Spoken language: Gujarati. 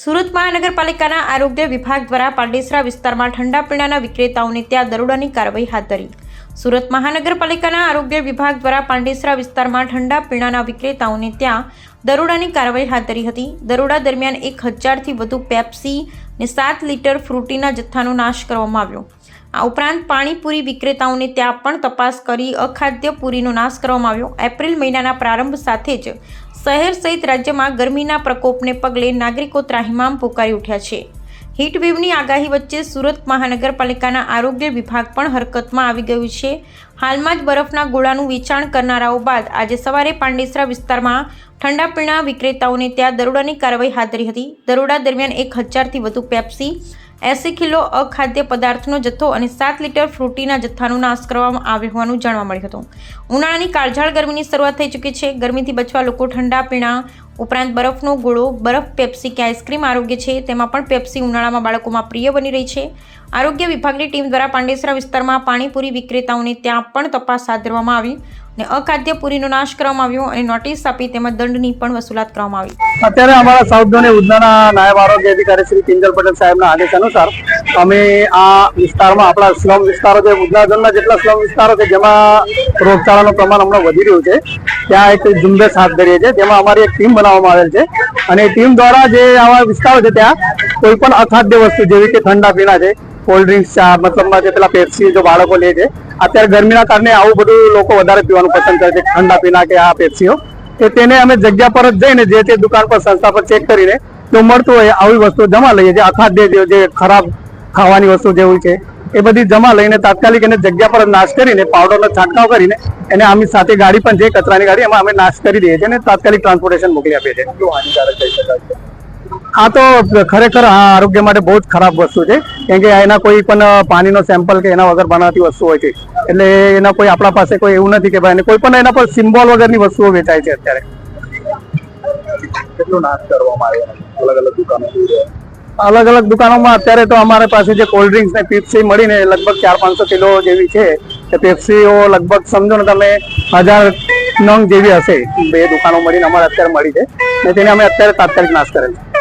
સુરત મહાનગરપાલિકાના આરોગ્ય વિભાગ દ્વારા પાંડેસરા વિસ્તારમાં ઠંડા પીણાના વિક્રેતાઓને ત્યાં દરોડાની કાર્યવાહી હાથ ધરી। સુરત મહાનગરપાલિકાના આરોગ્ય વિભાગ દ્વારા પાંડેસરા વિસ્તારમાં ઠંડા પીણાના વિક્રેતાઓને ત્યાં દરોડાની કાર્યવાહી હાથ ધરી હતી। દરોડા દરમિયાન 1000થી વધુ પેપ્સી અને 7 લીટર ફ્રૂટીના જથ્થાનો નાશ કરવામાં આવ્યો। આ ઉપરાંત પાણીપુરી વિક્રેતાઓને ત્યાં પણ તપાસ કરી અખાદ્ય પૂરીનો નાશ કરવામાં આવ્યો। એપ્રિલ મહિનાના પ્રારંભ સાથે જ શહેર સહિત રાજ્યમાં ગરમીના પ્રકોપને પગલે નાગરિકો ત્રાહિમામ પોકારી ઉઠ્યા છે। હીટવેવની આગાહી વચ્ચે સુરત મહાનગરપાલિકાના આરોગ્ય વિભાગ પણ હરકતમાં આવી ગયું છે। હાલમાં જ બરફના ગોળાનું વેચાણ કરનારાઓ બાદ આજે સવારે પાંડેસરા વિસ્તારમાં ઠંડા પીણા વિક્રેતાઓને ત્યાં દરોડાની કાર્યવાહી હાથ ધરી હતી। દરોડા દરમિયાન 1000થી વધુ પેપ્સી, 80 કિલો અખાદ્ય પદાર્થનો જથ્થો અને 7 લીટર ફ્રૂટીના જથ્થાનો નાશ કરવામાં આવ્યો હોવાનું જાણવા મળ્યું હતું। ઉનાળાની કાળઝાળ ગરમીની શરૂઆત થઈ ચૂકી છે। ગરમીથી બચવા લોકો ઠંડા પીણા ઉપરાંત બરફનો ગોળો, બરફ પેપ્સી કે આઈસ્ક્રીમ આરોગ્ય છે, તેમાં પણ પેપ્સી ઉનાળામાં બાળકોમાં પ્રિય બની રહી છે। આરોગ્ય વિભાગની ટીમ દ્વારા પાંડેસરા વિસ્તારમાં પાણીપુરી વિક્રેતાઓને ત્યાં પણ તપાસ હાથ ધરવામાં આવી અને અખાદ્ય પૂરીનો નાશ કરવામાં આવ્યો અને નોટિસ આપી તેમજ દંડની પણ વસૂલાત કરવામાં આવી। અત્યારે અમારા સાઉથ ઝોન ઉધનાના નાયબ આરોગ્ય અધિકારી શ્રી કિંજલ પટેલ સાહેબના આદેશ અનુસાર અમે આ વિસ્તારમાં આપણા સ્લમ વિસ્તારો છે, ઉધના ઝોનના જેટલા સ્લમ વિસ્તારો છે જેમાં રોગચાળાનું પ્રમાણ હમણાં વધી રહ્યું છે, ત્યાં એક ઝુંબેશ હાથ ધરીએ છીએ। તેમાં અમારી એક ટીમ બનાવવામાં આવેલ છે અને ટીમ દ્વારા જે આવા વિસ્તારો છે ત્યાં કોઈ પણ અખાદ્ય વસ્તુ જેવી કે ઠંડા પીણા છે, કોલ્ડ ડ્રિંક્સ, મતલબમાં જે પેલા પેપ્સી જો બાળકો લે છે, અત્યારે ગરમીના કારણે આવું બધું લોકો વધારે પીવાનું પસંદ કરે છે, ઠંડા પીણા કે આ પેપ્સીઓ, કે તેને અમે જગ્યા પર જ જઈને જે તે દુકાન પર સંસ્થા પર ચેક કરીને જો મળતું હોય આવી વસ્તુ જમા લઈએ છીએ। અખાદ્ય જે ખરાબ ખાવાની વસ્તુ જેવી છે એ બધી જમા લઈને તાત્કાલિક એને જગ્યા પર નાશ કરીને પાવડરનો છંટકાવ કરીને એને આમની સાથે ગાડી પણ છે, કચરાની ગાડી, એમાં અમે નાશ કરી દઈએ છીએ અને તાત્કાલિક ટ્રાન્સપોર્ટેશન મોકલી આપીએ છીએ। આ તો ખરેખર આરોગ્ય માટે બહુ જ ખરાબ વસ્તુ છે, કેમ કે એના કોઈ પણ પાણીનો સેમ્પલ કે એના વગર બનાવતી વસ્તુ હોય છે, એટલે એના કોઈ આપણા પાસે કોઈ એવું નથી કે ભાઈ કોઈ પણ એના પર સિમ્બોલ વગરની વસ્તુઓ વેચાય છે। અત્યારે કેટલો નાશ કરવામાં આવ્યો અલગ અલગ દુકાનોમાં? અત્યારે તો અમારી પાસે જે કોલ્ડ ડ્રિંક્સ ને પેપ્સી મળીને લગભગ 400-500 કિલો જેવી છે, એ પેપ્સીઓ લગભગ સમજો ને તમે 1000 નંગ જેવી હશે, 2 દુકાનો મળીને અમારે અત્યારે મળી છે ને તેને અમે અત્યારે તાત્કાલિક નાશ કરેલ છે।